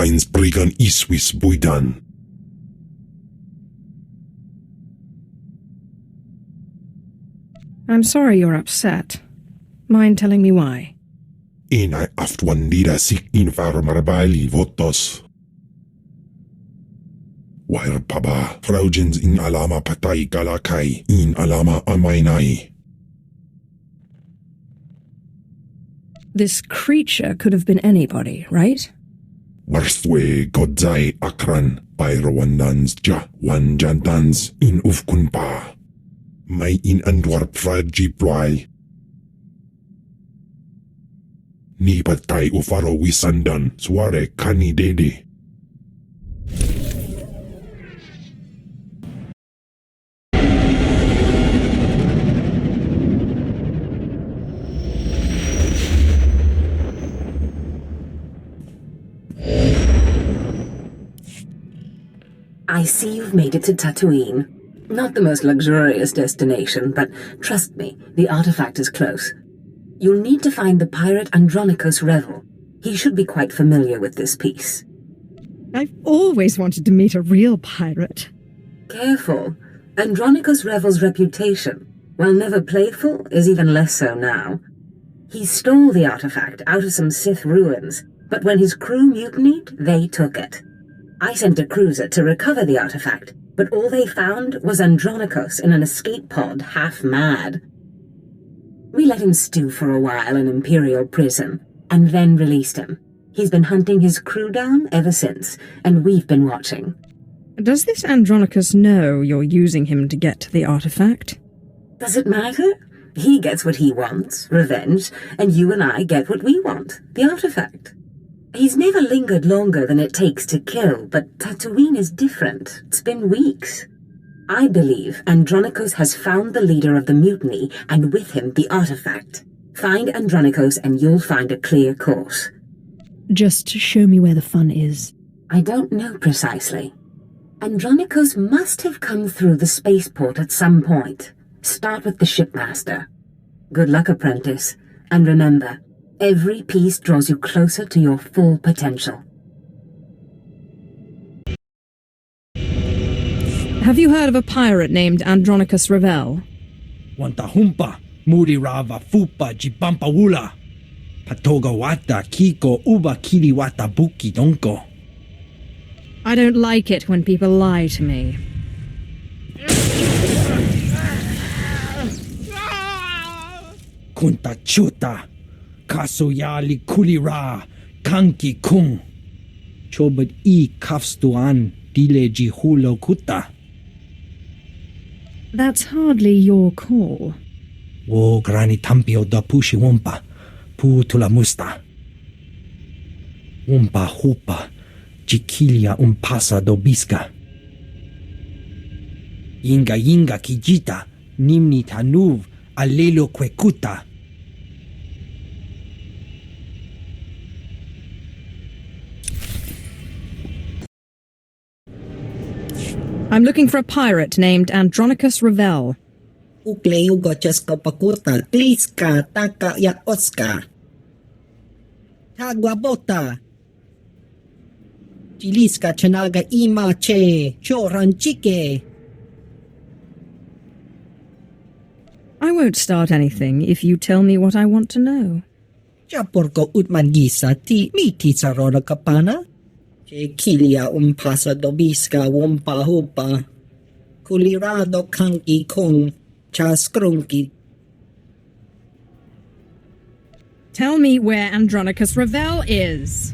finds Brigan Iswis Buidan. I'm sorry you're upset. Mind telling me why? Inai aftwandida sik infar marbali votos. Wair paba, fraujens in alama patay galakay, in alama amainai. This creature could have been anybody, right? Warthwe godzai akran, pairowandans ja, wanjantans in ufkunpa. May in andwar praji ploy. Ni patay ufaro wisandan, sware kani dede. I see you've made it to Tatooine. Not the most luxurious destination, but trust me, the artifact is close. You'll need to find the pirate Andronicus Revel. He should be quite familiar with this piece. I've always wanted to meet a real pirate. Careful. Andronicus Revel's reputation, while never playful, is even less so now. He stole the artifact out of some Sith ruins, but when his crew mutinied, they took it. I sent a cruiser to recover the artifact, but all they found was Andronicus in an escape pod, half mad. We let him stew for a while in Imperial prison, and then released him. He's been hunting his crew down ever since, and we've been watching. Does this Andronicus know you're using him to get to the artifact? Does it matter? He gets what he wants, revenge, and you and I get what we want, the artifact. He's never lingered longer than it takes to kill, but Tatooine is different. It's been weeks. I believe Andronicus has found the leader of the mutiny, and with him the artifact. Find Andronicus and you'll find a clear course. Just show me where the fun is. I don't know precisely. Andronicus must have come through the spaceport at some point. Start with the shipmaster. Good luck, apprentice. And remember, every piece draws you closer to your full potential. Have you heard of a pirate named Andronicus Revel? Wantahumpa, Murirava Fupa Jipampawula, Patoga Wata Kiko Uba Kiriwata Buki Donko. I don't like it when people lie to me. Kunta Chuta, Kasuyali Kulira, Kanki Kung. Chobad I Kafstuan, Dileji Hulo Kuta. That's hardly your call. Wo Grani Tampio da Pushi Wumpa, Pu Tula Musta. Wumpa Hupa, Jikilia Umpasa Dobiska. Yinga Yinga Kijita, Nimni Tanuv, Alelo Kwekuta. I'm looking for a pirate named Andronicus Revel. Ukleu gocheska pakurta, kliska, taka ya oska. Taguabota. Chiliska chanaga ima che, choranchike. I won't start anything if you tell me what I want to know. Chaporko utmangisa ti miti sarona kapana. Che kilia umpasa dobiska wumpa hupa. Kulirado kanki kung chaskrunki. Tell me where Andronicus Revel is.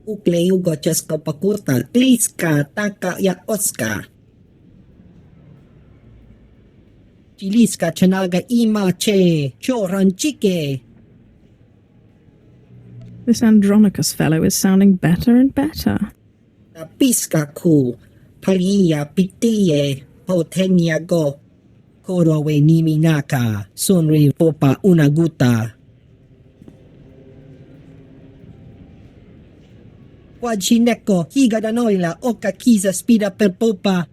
Ukleu gocheska pakurta, kliska, taka ya oska. Chiliska chanaga ima che, choranchike. This Andronicus fellow is sounding better and better. Piska ku, palia pitiye, potenya go. Korowe niminaka, sunri popa unaguta. Wajineko, higa da noila, oka kiza spida per popa.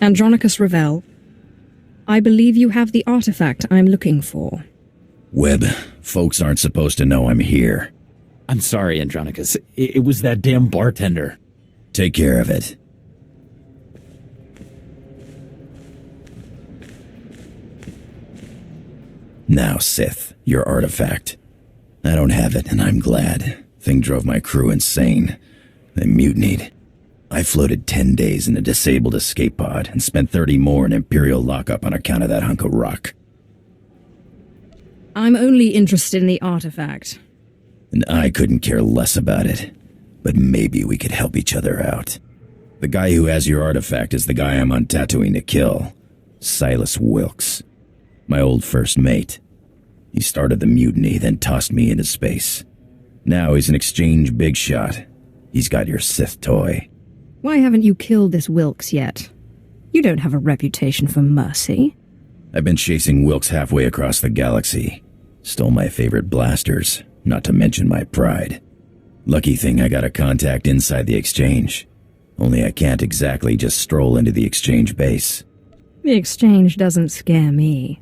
Andronicus Ravel, I believe you have the artifact I'm looking for. Webb, folks aren't supposed to know I'm here. I'm sorry, Andronicus. It was that damn bartender. Take care of it. Now, Sith, your artifact. I don't have it, and I'm glad. Thing drove my crew insane. They mutinied. I floated 10 days in a disabled escape pod and spent 30 more in Imperial lockup on account of that hunk of rock. I'm only interested in the artifact. And I couldn't care less about it. But maybe we could help each other out. The guy who has your artifact is the guy I'm on Tatooine to kill. Silas Wilkes. My old first mate. He started the mutiny, then tossed me into space. Now he's an exchange big shot. He's got your Sith toy. Why haven't you killed this Wilkes yet? You don't have a reputation for mercy. I've been chasing Wilkes halfway across the galaxy. Stole my favorite blasters, not to mention my pride. Lucky thing I got a contact inside the exchange. Only I can't exactly just stroll into the exchange base. The exchange doesn't scare me.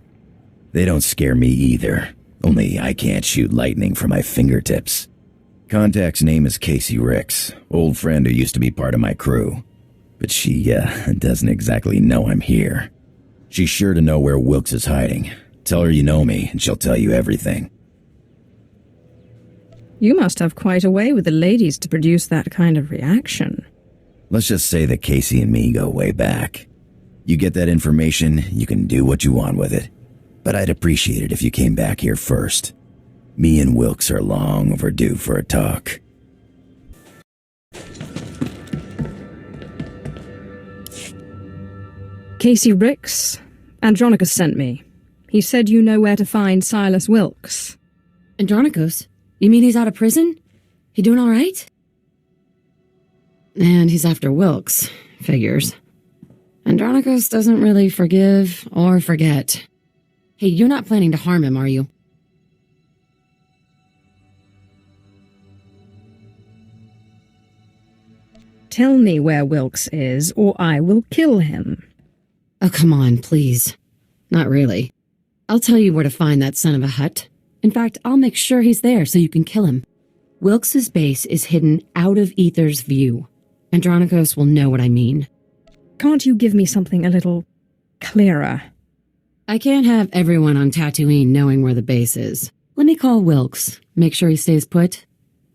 They don't scare me either. Only I can't shoot lightning from my fingertips. Contact's name is Casey Ricks, old friend who used to be part of my crew. But she, doesn't exactly know I'm here. She's sure to know where Wilkes is hiding. Tell her you know me, and she'll tell you everything. You must have quite a way with the ladies to produce that kind of reaction. Let's just say that Casey and me go way back. You get that information, you can do what you want with it. But I'd appreciate it if you came back here first. Me and Wilkes are long overdue for a talk. Casey Ricks, Andronicus sent me. He said you know where to find Silas Wilkes. Andronicus? You mean he's out of prison? He doing all right? And he's after Wilkes. Figures. Andronicus doesn't really forgive or forget. Hey, you're not planning to harm him, are you? Tell me where Wilkes is, or I will kill him. Oh, come on, please. Not really. I'll tell you where to find that son of a hut. In fact, I'll make sure he's there so you can kill him. Wilkes's base is hidden out of Ether's view. Andronicus will know what I mean. Can't you give me something a little clearer? I can't have everyone on Tatooine knowing where the base is. Let me call Wilkes, make sure he stays put.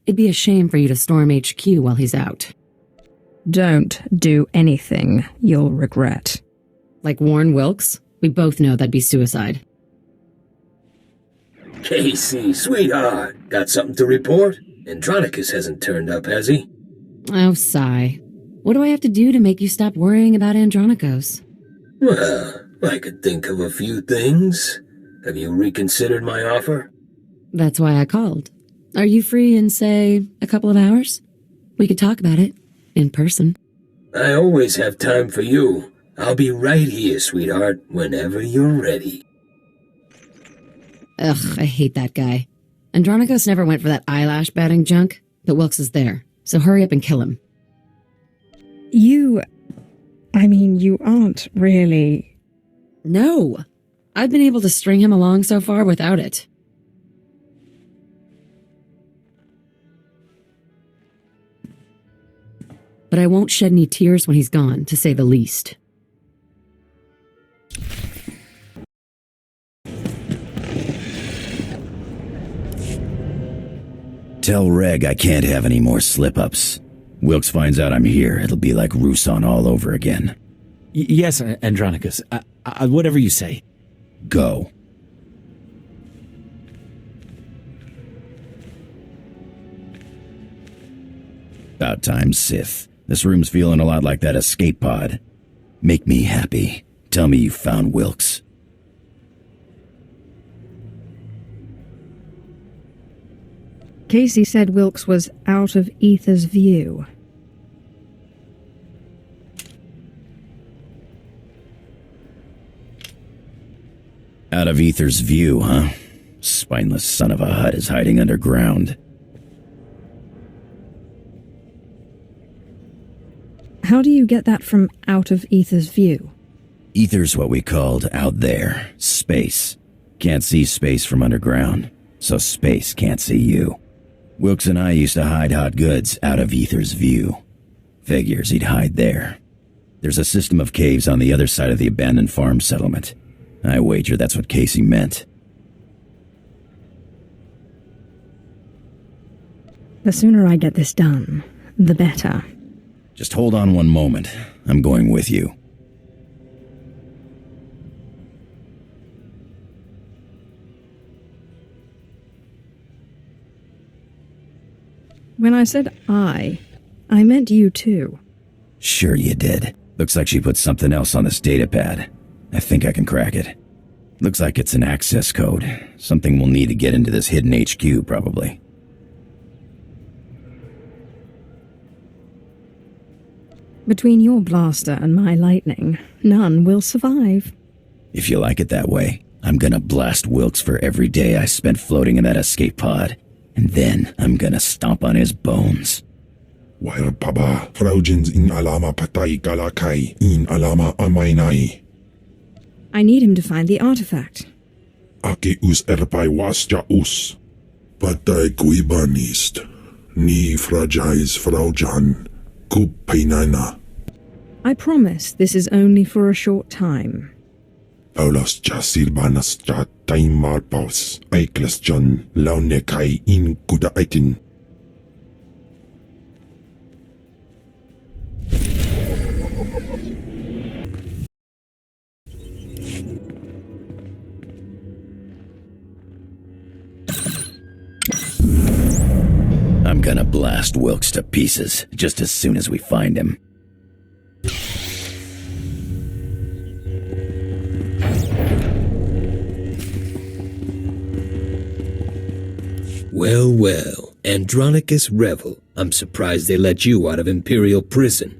It'd be a shame for you to storm HQ while he's out. Don't do anything you'll regret. Like warn Wilkes? We both know that'd be suicide. Casey, sweetheart, got something to report? Andronicus hasn't turned up, has he? Oh, sigh. What do I have to do to make you stop worrying about Andronicus? Well, I could think of a few things. Have you reconsidered my offer? That's why I called. Are you free in, say, a couple of hours? We could talk about it. In person. I always have time for you. I'll be right here, sweetheart, whenever you're ready. Ugh, I hate that guy. Andronicus never went for that eyelash batting junk, but Wilkes is there, so hurry up and kill him. You aren't really... No! I've been able to string him along so far without it. But I won't shed any tears when he's gone, to say the least. Tell Reg I can't have any more slip-ups. Wilkes finds out I'm here, it'll be like Roussan all over again. Yes, Andronicus. Whatever you say. Go. About time, Sith. This room's feeling a lot like that escape pod. Make me happy. Tell me you found Wilkes. Casey said Wilkes was out of Ether's view. Out of Ether's view, huh? Spineless son of a hut is hiding underground. How do you get that from out of Ether's view? Ether's what we called out there, space. Can't see space from underground, so space can't see you. Wilkes and I used to hide hot goods out of Ether's view. Figures he'd hide there. There's a system of caves on the other side of the abandoned farm settlement. I wager that's what Casey meant. The sooner I get this done, the better. Just hold on one moment. I'm going with you. When I said I meant you too. Sure you did. Looks like she put something else on this datapad. I think I can crack it. Looks like it's an access code. Something we'll need to get into this hidden HQ, probably. Between your blaster and my lightning, none will survive. If you like it that way, I'm gonna blast Wilkes for every day I spent floating in that escape pod. And then I'm gonna stomp on his bones. Wair paba, Fraujins in alama patay galakai, in alama amainai. I need him to find the artifact. Ake us erpai wasja us. Patay kuibanist. Ni fragais Fraujan. Kupainana. I promise this is only for a short time. Aulas ja silbanas ja taimar paus. Aiklas John launekai in kudaitin. I'm gonna blast Wilkes to pieces just as soon as we find him. Well, well, Andronicus Revel, I'm surprised they let you out of Imperial prison.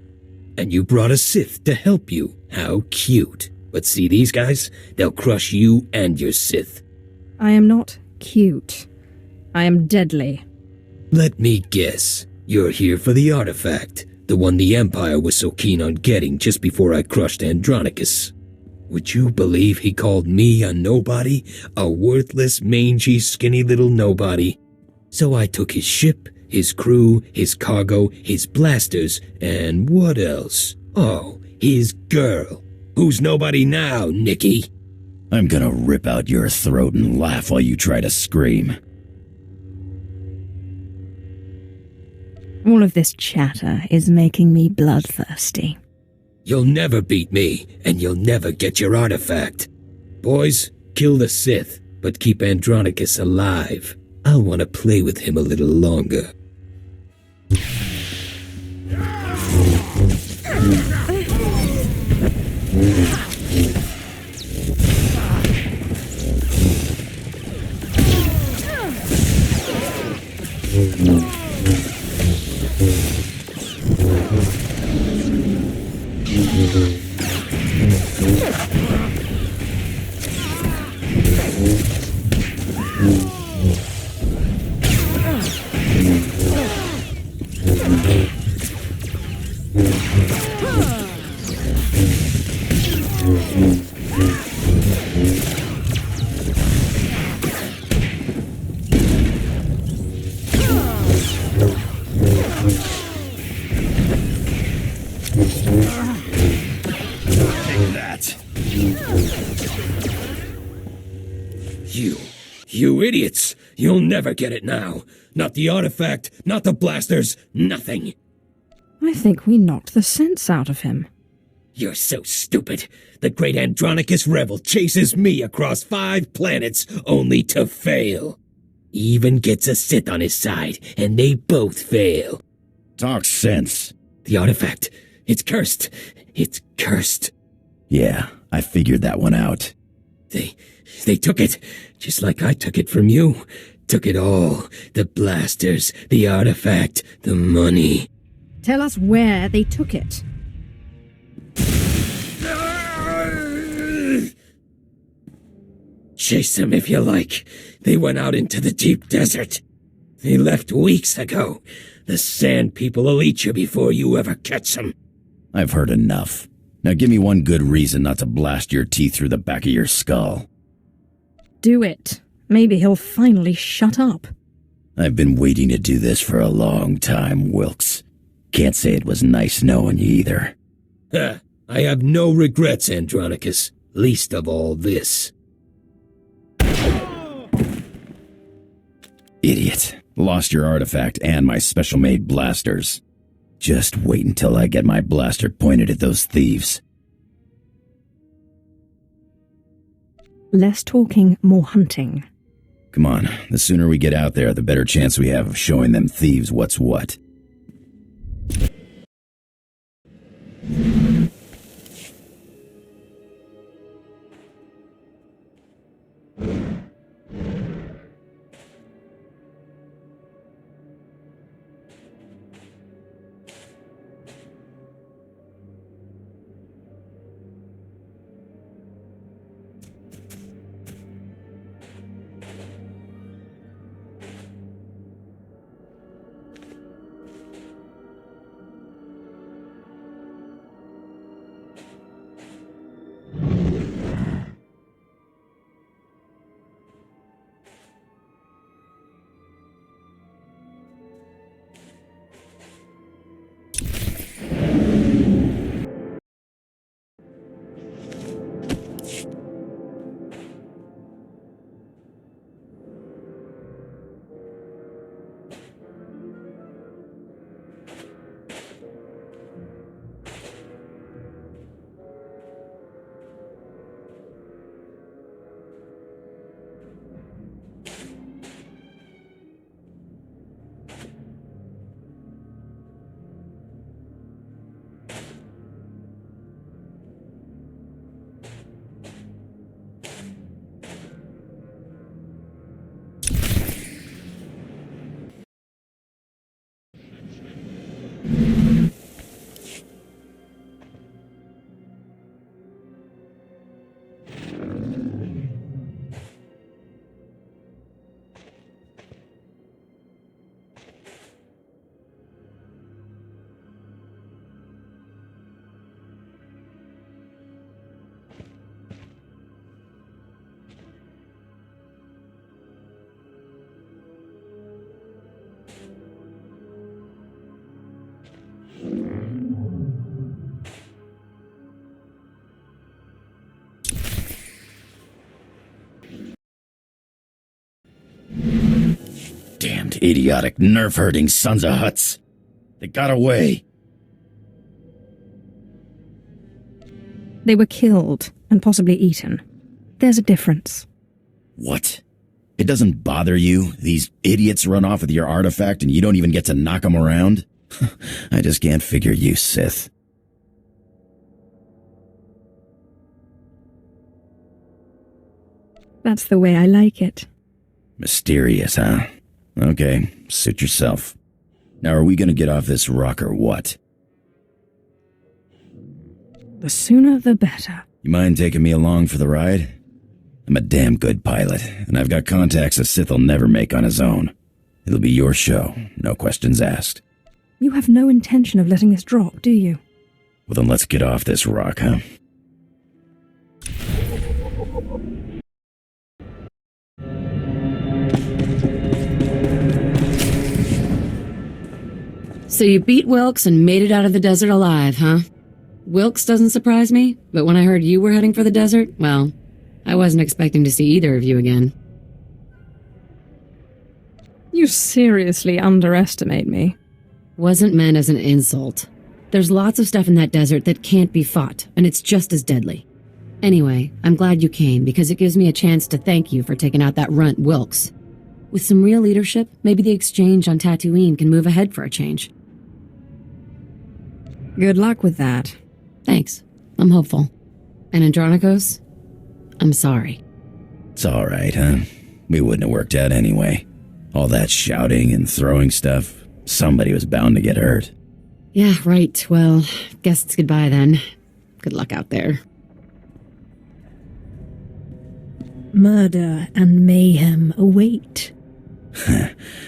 And you brought a Sith to help you. How cute. But see these guys? They'll crush you and your Sith. I am not cute. I am deadly. Let me guess. You're here for the artifact, the one the Empire was so keen on getting just before I crushed Andronicus. Would you believe he called me a nobody? A worthless, mangy, skinny little nobody? So I took his ship, his crew, his cargo, his blasters, and what else? Oh, his girl. Who's nobody now, Nicky? I'm gonna rip out your throat and laugh while you try to scream. All of this chatter is making me bloodthirsty. You'll never beat me, and you'll never get your artifact. Boys, kill the Sith, but keep Andronicus alive. I'll want to play with him a little longer. You idiots! You'll never get it now. Not the artifact, not the blasters, nothing. I think we knocked the sense out of him. You're so stupid. The great Andronicus Revel chases me across 5 planets only to fail. Even gets a Sith on his side, and they both fail. Talk sense. The artifact, it's cursed. It's cursed. Yeah, I figured that one out. They took it, just like I took it from you. Took it all. The blasters, the artifact, the money. Tell us where they took it. Chase them if you like. They went out into the deep desert. They left weeks ago. The Sand People will eat you before you ever catch them. I've heard enough. Now give me one good reason not to blast your teeth through the back of your skull. Do it. Maybe he'll finally shut up. I've been waiting to do this for a long time, Wilkes. Can't say it was nice knowing you either. Ha! I have no regrets, Andronicus. Least of all this. Idiot. Lost your artifact and my special-made blasters. Just wait until I get my blaster pointed at those thieves. Less talking, more hunting. Come on, the sooner we get out there, the better chance we have of showing them thieves what's what. Damned idiotic nerf-herding sons of huts. They got away. They were killed and possibly eaten. There's a difference. What? It doesn't bother you? These idiots run off with your artifact and you don't even get to knock them around? I just can't figure you, Sith. That's the way I like it. Mysterious, huh? Okay, suit yourself. Now are we gonna get off this rock or what? The sooner the better. You mind taking me along for the ride? I'm a damn good pilot, and I've got contacts a Sith will never make on his own. It'll be your show, no questions asked. You have no intention of letting this drop, do you? Well then let's get off this rock, huh? So you beat Wilkes and made it out of the desert alive, huh? Wilkes doesn't surprise me, but when I heard you were heading for the desert, well, I wasn't expecting to see either of you again. You seriously underestimate me. Wasn't meant as an insult. There's lots of stuff in that desert that can't be fought, and it's just as deadly. Anyway, I'm glad you came, because it gives me a chance to thank you for taking out that runt Wilkes. With some real leadership, maybe the exchange on Tatooine can move ahead for a change. Good luck with that. Thanks. I'm hopeful. And Andronicos, I'm sorry. It's alright, huh? We wouldn't have worked out anyway. All that shouting and throwing stuff, somebody was bound to get hurt. Yeah, right. Well, guess it's goodbye then. Good luck out there. Murder and mayhem await.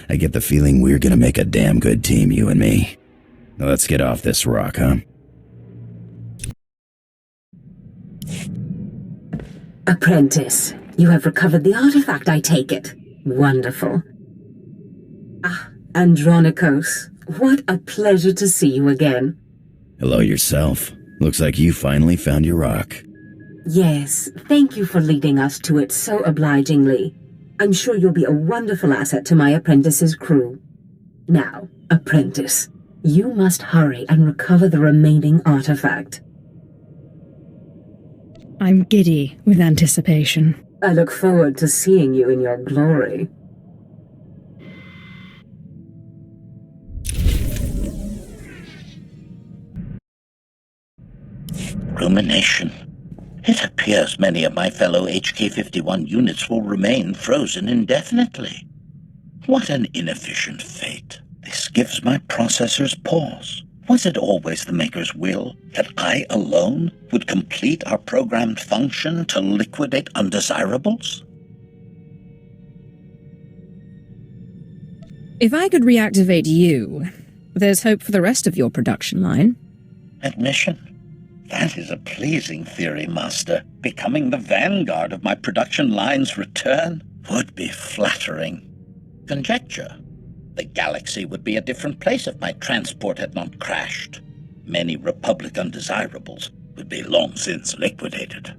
I get the feeling we're gonna make a damn good team, you and me. Now let's get off this rock, huh? Apprentice, you have recovered the artifact, I take it. Wonderful. Ah, Andronicos, what a pleasure to see you again. Hello yourself. Looks like you finally found your rock. Yes, thank you for leading us to it so obligingly. I'm sure you'll be a wonderful asset to my apprentice's crew. Now, apprentice, you must hurry and recover the remaining artifact. I'm giddy with anticipation. I look forward to seeing you in your glory. Rumination. It appears many of my fellow HK-51 units will remain frozen indefinitely. What an inefficient fate. This gives my processors pause. Was it always the Maker's will that I alone would complete our programmed function to liquidate undesirables? If I could reactivate you, there's hope for the rest of your production line. Admission? That is a pleasing theory, Master. Becoming the vanguard of my production line's return would be flattering. Conjecture. The galaxy would be a different place if my transport had not crashed. Many Republic undesirables would be long since liquidated.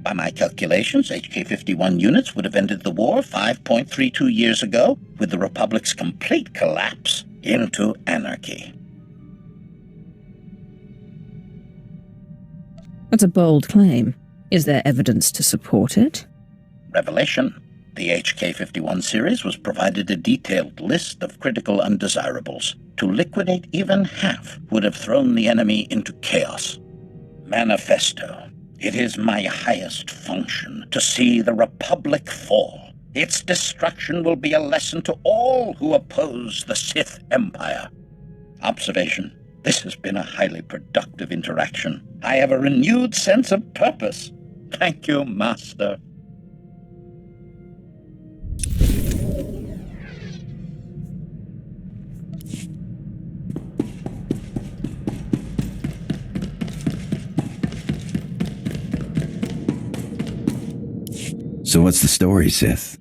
By my calculations, HK-51 units would have ended the war 5.32 years ago, with the Republic's complete collapse into anarchy. That's a bold claim. Is there evidence to support it? Revelation. The HK-51 series was provided a detailed list of critical undesirables. To liquidate even half would have thrown the enemy into chaos. Manifesto. It is my highest function to see the Republic fall. Its destruction will be a lesson to all who oppose the Sith Empire. Observation. This has been a highly productive interaction. I have a renewed sense of purpose. Thank you, Master. So what's the story, Sith?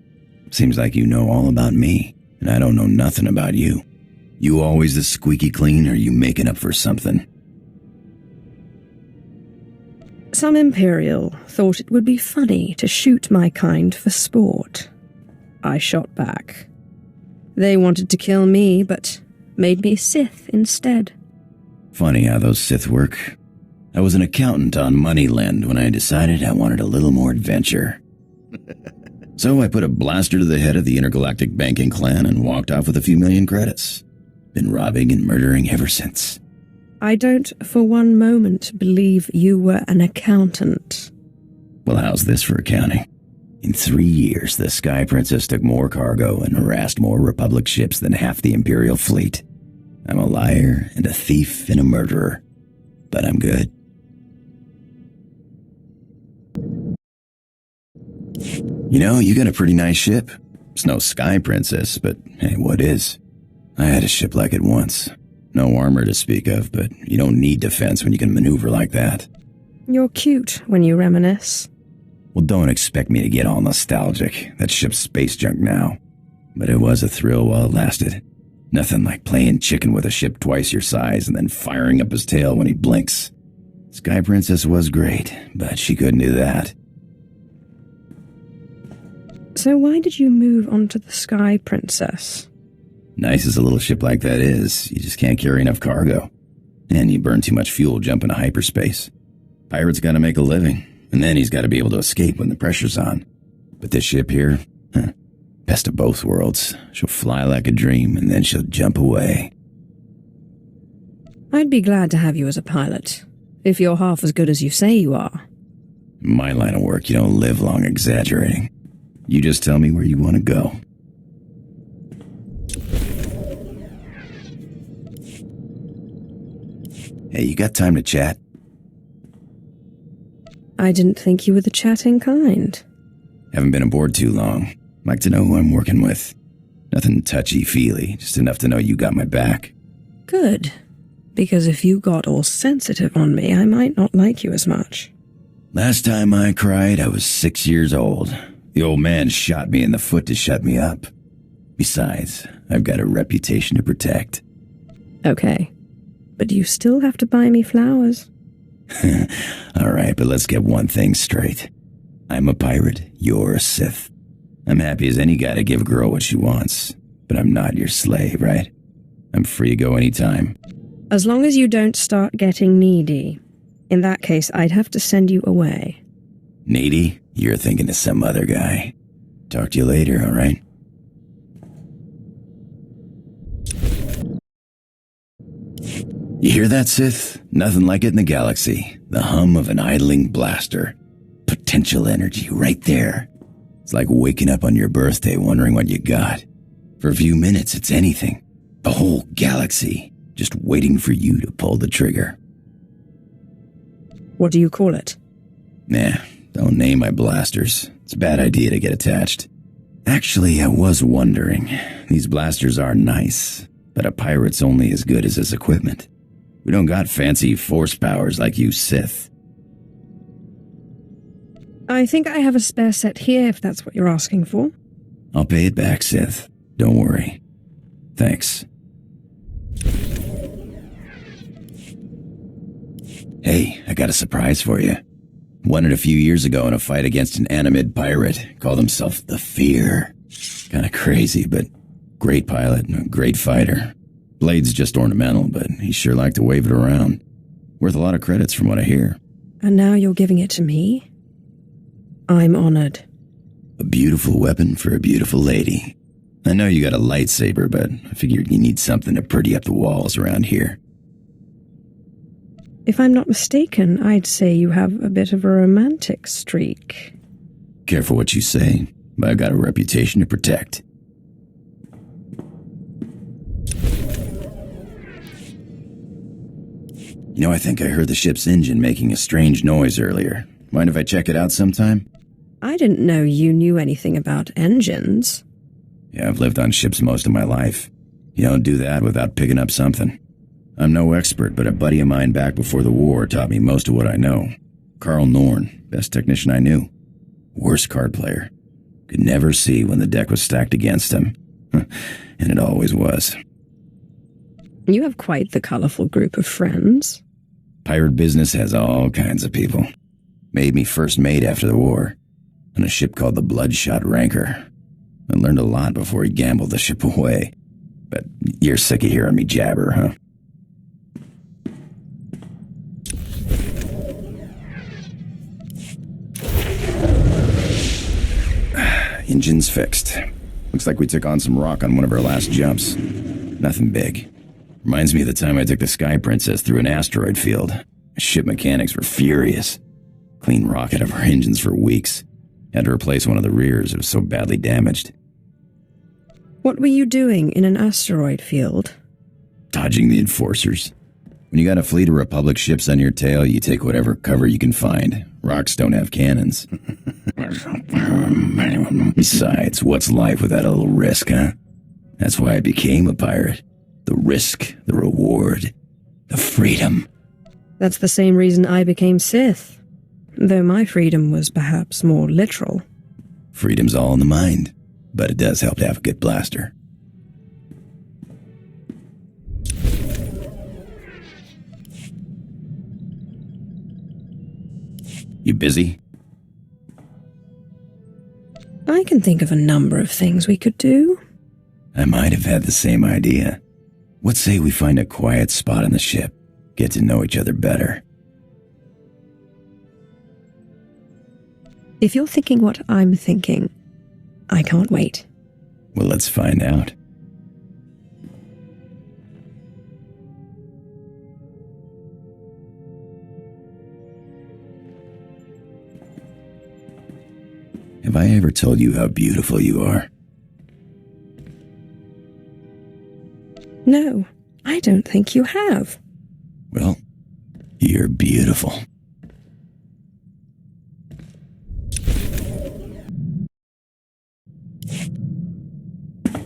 Seems like you know all about me, and I don't know nothing about you. You always this squeaky clean, or you making up for something? Some Imperial thought it would be funny to shoot my kind for sport. I shot back. They wanted to kill me, but made me Sith instead. Funny how those Sith work. I was an accountant on Moneyland when I decided I wanted a little more adventure. So I put a blaster to the head of the intergalactic banking clan and walked off with a few million credits. Been robbing and murdering ever since. I don't for one moment believe you were an accountant. Well, how's this for accounting? In 3 years, the Sky Princess took more cargo and harassed more Republic ships than half the Imperial fleet. I'm a liar and a thief and a murderer. But I'm good. You know, you got a pretty nice ship. It's no Sky Princess, but hey, what is? I had a ship like it once. No armor to speak of, but you don't need defense when you can maneuver like that. You're cute when you reminisce. Well, don't expect me to get all nostalgic. That ship's space junk now. But it was a thrill while it lasted. Nothing like playing chicken with a ship twice your size and then firing up his tail when he blinks. Sky Princess was great, but she couldn't do that. So why did you move on to the Sky Princess? Nice as a little ship like that is, you just can't carry enough cargo. And you burn too much fuel jumping to hyperspace. Pirate's gotta make a living, and then he's gotta be able to escape when the pressure's on. But this ship here, best of both worlds. She'll fly like a dream, and then she'll jump away. I'd be glad to have you as a pilot, if you're half as good as you say you are. In my line of work, you don't live long exaggerating. You just tell me where you want to go. Hey, you got time to chat? I didn't think you were the chatting kind. Haven't been aboard too long. Like to know who I'm working with. Nothing touchy-feely, just enough to know you got my back. Good. Because if you got all sensitive on me, I might not like you as much. Last time I cried, I was 6 years old. The old man shot me in the foot to shut me up. Besides, I've got a reputation to protect. Okay. But you still have to buy me flowers. All right, but let's get one thing straight. I'm a pirate, you're a Sith. I'm happy as any guy to give a girl what she wants, but I'm not your slave, right? I'm free to go anytime. As long as you don't start getting needy. In that case, I'd have to send you away. Needy? You're thinking of some other guy. Talk to you later, all right? You hear that, Sith? Nothing like it in the galaxy. The hum of an idling blaster. Potential energy right there. It's like waking up on your birthday wondering what you got. For a few minutes, it's anything. The whole galaxy, just waiting for you to pull the trigger. What do you call it? Nah, don't name my blasters. It's a bad idea to get attached. Actually, I was wondering. These blasters are nice, but a pirate's only as good as his equipment. We don't got fancy force powers like you Sith. I think I have a spare set here, if that's what you're asking for. I'll pay it back, Sith. Don't worry. Thanks. Hey, I got a surprise for you. Won it a few years ago in a fight against an Animid pirate. Called himself the Fear. Kinda crazy, but great pilot and a great fighter. Blade's just ornamental, but he sure liked to wave it around. Worth a lot of credits from what I hear. And now you're giving it to me? I'm honored. A beautiful weapon for a beautiful lady. I know you got a lightsaber, but I figured you need something to pretty up the walls around here. If I'm not mistaken, I'd say you have a bit of a romantic streak. Careful what you say, but I've got a reputation to protect. You know, I think I heard the ship's engine making a strange noise earlier. Mind if I check it out sometime? I didn't know you knew anything about engines. Yeah, I've lived on ships most of my life. You don't do that without picking up something. I'm no expert, but a buddy of mine back before the war taught me most of what I know. Carl Norn, best technician I knew. Worst card player. Could never see when the deck was stacked against him. And it always was. You have quite the colorful group of friends. Pirate business has all kinds of people. Made me first mate after the war, on a ship called the Bloodshot Ranker. I learned a lot before he gambled the ship away. But you're sick of hearing me jabber, huh? Engine's fixed. Looks like we took on some rock on one of our last jumps. Nothing big. Reminds me of the time I took the Sky Princess through an asteroid field. Ship mechanics were furious. Clean rock out of our engines for weeks. Had to replace one of the rears, it was so badly damaged. What were you doing in an asteroid field? Dodging the enforcers. When you got a fleet of Republic ships on your tail, you take whatever cover you can find. Rocks don't have cannons. Besides, what's life without a little risk, huh? That's why I became a pirate. The risk, the reward, the freedom. That's the same reason I became Sith. Though my freedom was perhaps more literal. Freedom's all in the mind, but it does help to have a good blaster. You busy? I can think of a number of things we could do. I might have had the same idea. What say we find a quiet spot on the ship, get to know each other better? If you're thinking what I'm thinking, I can't wait. Well, let's find out. Have I ever told you how beautiful you are? No, I don't think you have. Well, you're beautiful.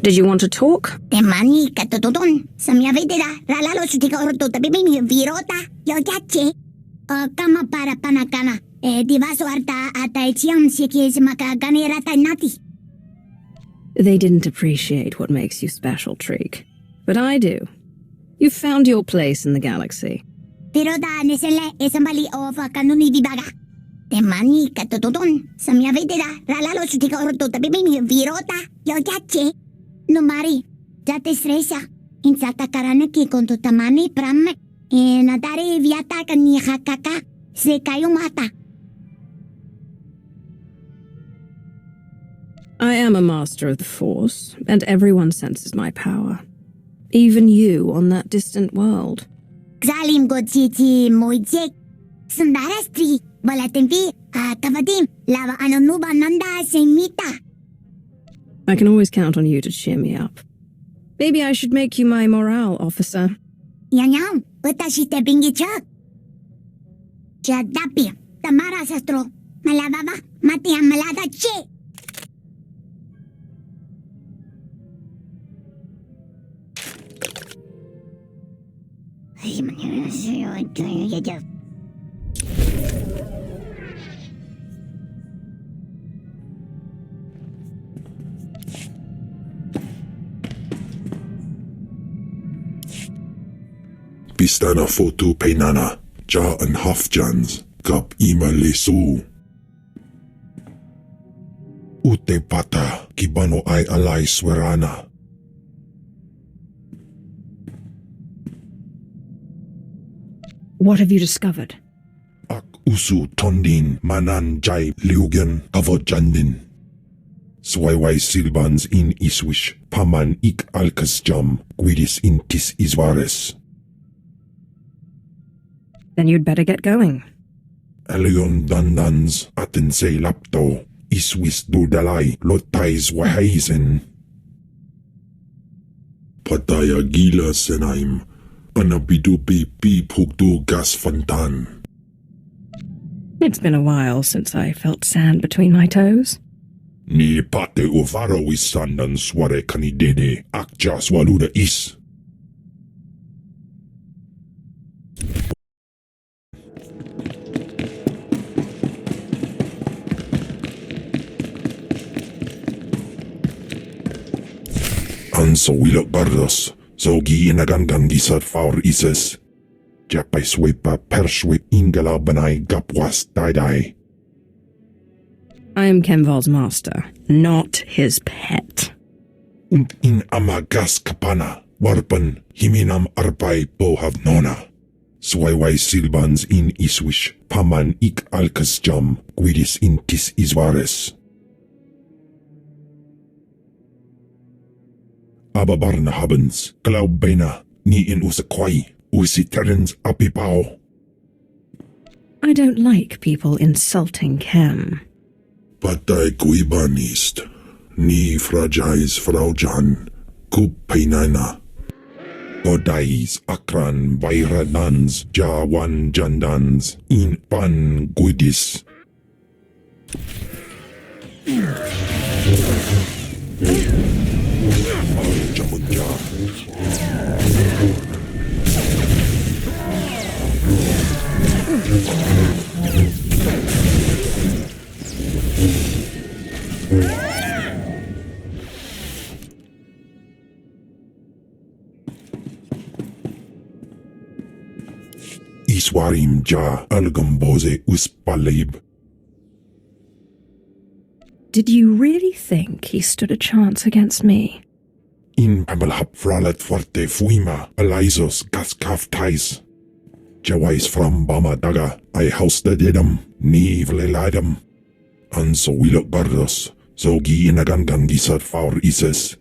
Did you want to talk? Temani katotodon. Samyavidera ralalo sutika orto tabibini virota yoyache. Kama para panakana. di ba suarta atay siyam sikis makaganiratan nati. They didn't appreciate what makes you special, Treek. But I do. You've found your place in the galaxy. Pero da nisele isambali ofa kanuni dibaga. Temani katutudon samya vedera ralalo sutika orto tabibini virota yogache. Numari jate stresa insata karana ki konto tamani pramek nadari viata kaniha kaka se kayo mata. I am a master of the Force, and everyone senses my power. Even you on that distant world. Xalim godziti moijek. Sundarastri, balatempi, kavadim, lava anonuba nanda semita. I can always count on you to cheer me up. Maybe I should make you my morale officer. Yanyaw, watashi te bingichak. Chadapi, tamara sastro, malababa, mati malada che. Pistana foto peinana, ja en hafjans, kap ima lesu. Ute pata, kibano ay alay swerana. What have you discovered? Ak usu tondin manan jay liugan kavodjandin. Swayway silbans in iswish, paman ik alkas jam, guidis intis iswares. Then you'd better get going. Alion dandans atin say lapto, iswis dudalay lotais wahaisen. Pataya gila senaim, anabidu pi pugdu gas fantan. It's been a while since I felt sand between my toes. Ni pate uvaro isandan sware kanidede akja swaluda is. Anso wilok bardos, so gi inagangan gisat faur ises. Japay swepa perswip ingala banay gapwas daidai. I am Kenval's master, not his pet. Und in amagas kapana, warpan himinam arbay bohav nona. Swayway silbans in iswish, paman ik alkas jam, guidis intis iswares. Ababarna habens, glaubena, ni in usakwai, usiterens apipao. I don't like people insulting Kem. Patay kuibanist, ni fragais fraujan, kupainana. Godais akran bayradans, jawan jandans, in pan guidis. Jamunja. Iswarim ja algamboze uspalib. Did you really think he stood a chance against me? In pamalhap fralet forte fuima, Elizos gaskaftais. Jawais from Bama daga, I housed dedam, ni vleladam. Anso wilok bardos, so gi inagangan gisat faur ises.